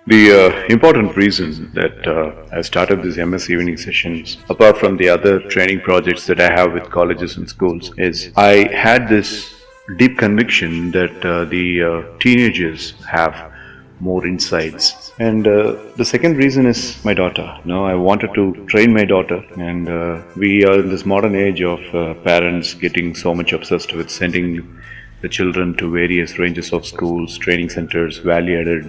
The important reason that I started these MS evening sessions, apart from the other training projects that I have with colleges and schools, is I had this deep conviction that the teenagers have more insights. And the second reason is my daughter. I wanted to train my daughter, and we are in this modern age of parents getting so much obsessed with sending the children to various ranges of schools, training centers, value-added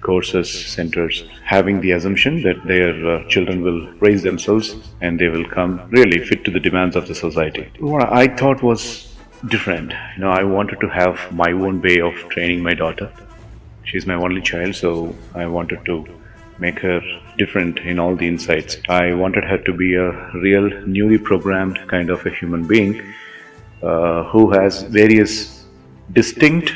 courses centers, having the assumption that their children will raise themselves and they will come really fit to the demands of the society. What I thought was different. I wanted to have my own way of training my daughter. She's my only child, so I wanted to make her different in all the insights. I wanted her to be a real newly programmed kind of a human being who has various distinct,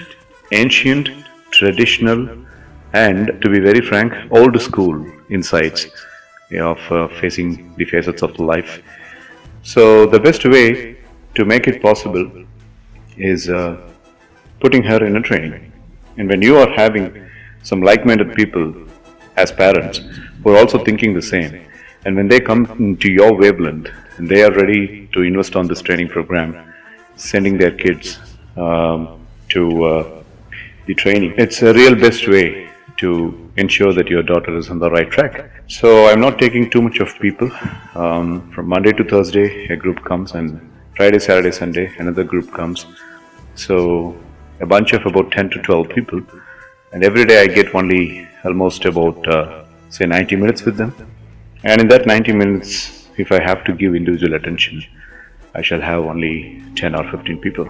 ancient, traditional, and to be very frank, old school insights of facing the facets of life. So the best way to make it possible is putting her in a training. And when you are having some like-minded people as parents who are also thinking the same, and when they come to your wavelength and they are ready to invest on this training program, sending their kids to the training, it's a real best way to ensure that your daughter is on the right track. So I'm not taking too much of people. From Monday to Thursday, a group comes, and Friday, Saturday, Sunday, another group comes. So a bunch of about 10 to 12 people. And every day I get only almost about, say, 90 minutes with them. And in that 90 minutes, if I have to give individual attention, I shall have only 10 or 15 people.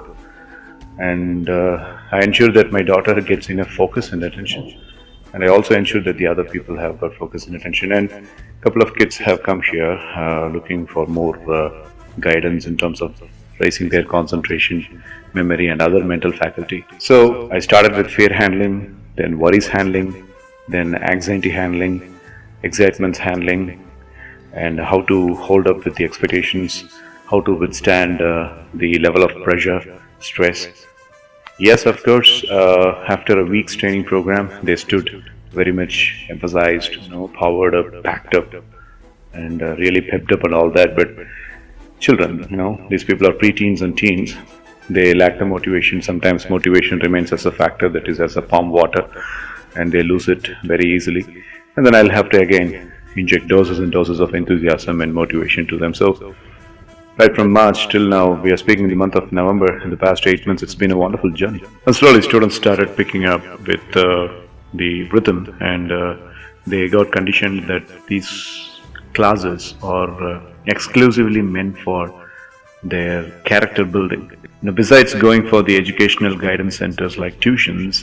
And I ensure that my daughter gets enough focus and attention. And I also ensure that the other people have got focus and attention. And a couple of kids have come here looking for more guidance in terms of raising their concentration, memory, and other mental faculty. So I started with fear handling, then worries handling, then anxiety handling, excitements handling, and how to hold up with the expectations, how to withstand the level of pressure, stress. Yes, of course, after a week's training program, they stood very much emphasized, powered up, packed up, and really pepped up and all that. But children, these people are preteens and teens. They lack the motivation. Sometimes motivation remains as a factor that is as a palm water, and they lose it very easily. And then I'll have to again inject doses and doses of enthusiasm and motivation to them. So right from March till now, we are speaking in the month of November. In the past 8 months, it's been a wonderful journey. And slowly, students started picking up with the rhythm, and they got conditioned that these classes are exclusively meant for their character building. Besides going for the educational guidance centers like tuitions,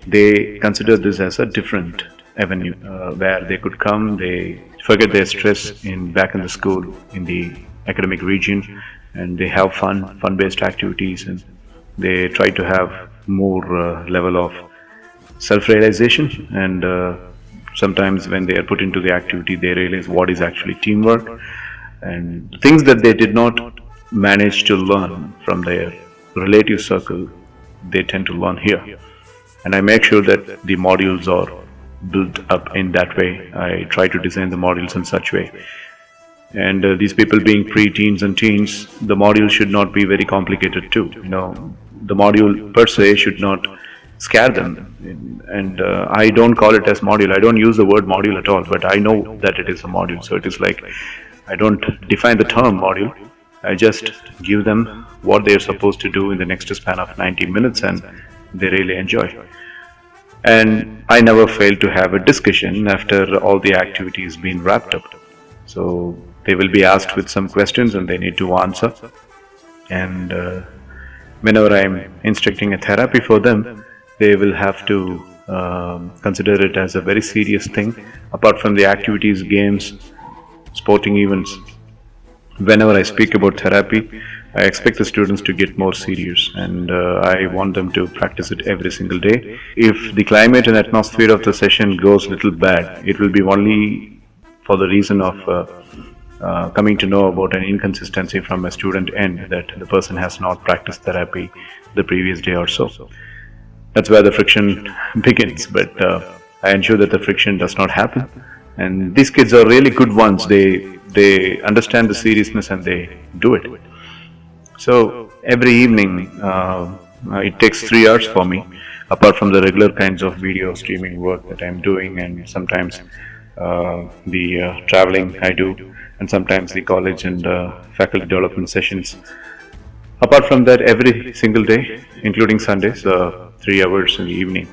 they consider this as a different avenue where they could come, they forget their stress back in the school, in the academic region, and they have fun-based activities, and they try to have more level of self-realization. And sometimes when they are put into the activity, they realize what is actually teamwork, and things that they did not manage to learn from their relative circle, they tend to learn here. And I make sure that the modules are built up in that way. I try to design the modules in such way. And these people being pre-teens and teens, the module should not be very complicated too. The module per se should not scare them. And I don't call it as module. I don't use the word module at all, but I know that it is a module. So it is like, I don't define the term module. I just give them what they are supposed to do in the next span of 90 minutes, and they really enjoy. And I never fail to have a discussion after all the activities been wrapped up. So they will be asked with some questions and they need to answer. And whenever I am instructing a therapy for them, they will have to consider it as a very serious thing. Apart from the activities, games, sporting events, whenever I speak about therapy, I expect the students to get more serious, and I want them to practice it every single day. If the climate and atmosphere of the session goes a little bad, it will be only for the reason of coming to know about an inconsistency from a student end, that the person has not practiced therapy the previous day or so. That's where the friction begins. But I ensure that the friction does not happen. And these kids are really good ones. They understand the seriousness and they do it. So every evening, it takes 3 hours for me, apart from the regular kinds of video streaming work that I'm doing, and sometimes the traveling I do, and sometimes the college and faculty development sessions. Apart from that, every single day, including Sundays, 3 hours in the evening,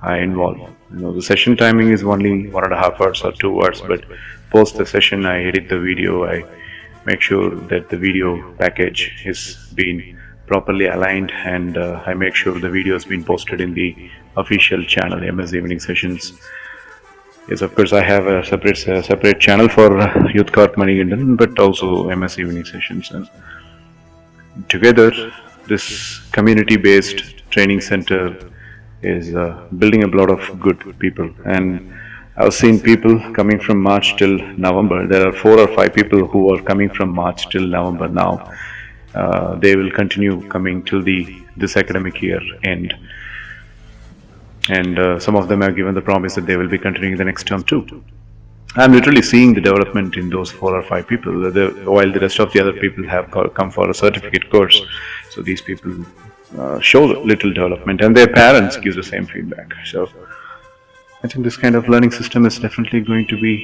I involve. The session timing is only 1.5 hours or 2 hours, but post the session, I edit the video. I make sure that the video package is being properly aligned, and I make sure the video has been posted in the official channel, MS Evening Sessions. Yes, of course, I have a separate channel for Youth Corp Manikandan, but also MS Evening Sessions. And together, this community-based training center is building a lot of good people. And I've seen people coming from March till November. There are 4 or 5 people who are coming from March till November now. They will continue coming till this academic year end. And some of them have given the promise that they will be continuing the next term too. I'm literally seeing the development in those 4 or 5 people, while the rest of the other people have come for a certificate course. So these people show little development, and their parents give the same feedback. So I think this kind of learning system is definitely going to be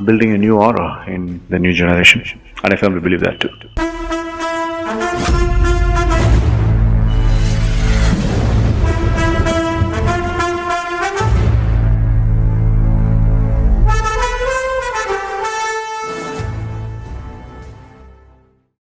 building a new aura in the new generation, and I firmly believe that too.